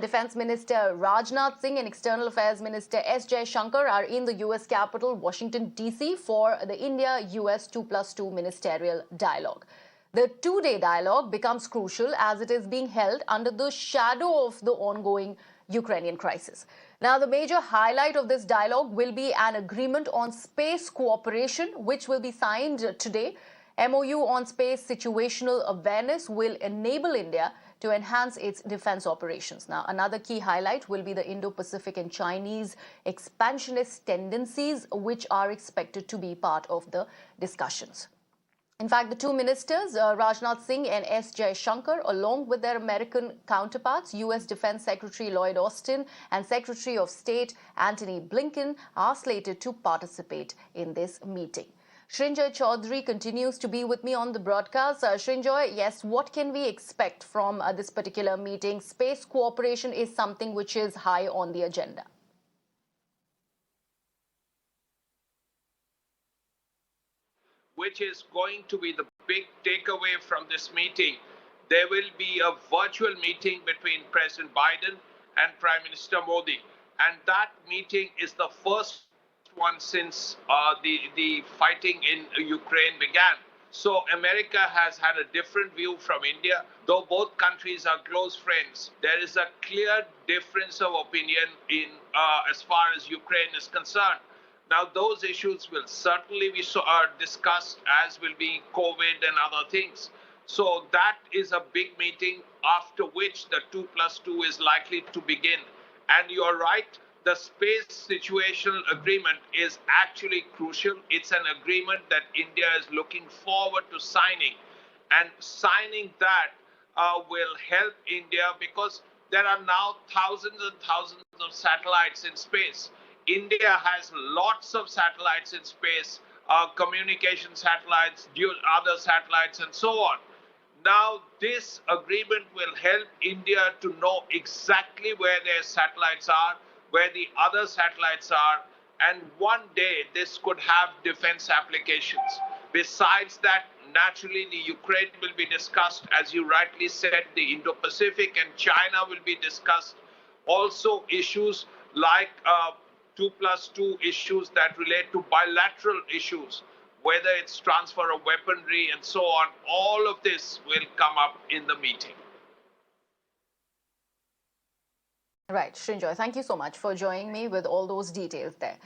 Defence Minister Rajnath Singh and External Affairs Minister Jaishankar are in the US capital, Washington, D.C. for the India-US 2+2 ministerial dialogue. The two-day dialogue becomes crucial as it is being held under the shadow of the ongoing Ukrainian crisis. Now, the major highlight of this dialogue will be an agreement on space cooperation, which will be signed today. MOU on space situational awareness will enable India to enhance its defense operations. Now, another key highlight will be the Indo-Pacific and Chinese expansionist tendencies, which are expected to be part of the discussions. In fact, the two ministers, Rajnath Singh and Jaishankar, along with their American counterparts, US Defense Secretary Lloyd Austin and Secretary of State Antony Blinken, are slated to participate in this meeting. SRINJOY Chaudhary continues to be with me on the broadcast. SRINJOY, yes, what can we expect from this particular meeting? Space cooperation is something which is high on the agenda. Which is going to be the big takeaway from this meeting. There will be a virtual meeting between President Biden and Prime Minister Modi. And that meeting is the first one since the fighting in Ukraine began. So America has had a different view from India. Though both countries are close friends, there is a clear difference of opinion in as far as Ukraine is concerned. Now, those issues will certainly be discussed, as will be COVID and other things. So that is a big meeting, after which the 2+2 is likely to begin. And you're right, the space situational agreement is actually crucial. It's an agreement that India is looking forward to signing. And signing that will help India because there are now thousands and thousands of satellites in space. India has lots of satellites in space, communication satellites, other satellites, and so on. Now, this agreement will help India to know exactly where their satellites are, where the other satellites are, and one day this could have defense applications. Besides that, naturally, the Ukraine will be discussed, as you rightly said, the Indo-Pacific and China will be discussed. Also, issues like 2+2 issues that relate to bilateral issues, whether it's transfer of weaponry and so on, all of this will come up in the meeting. Right, SRINJOY, thank you so much for joining me with all those details there.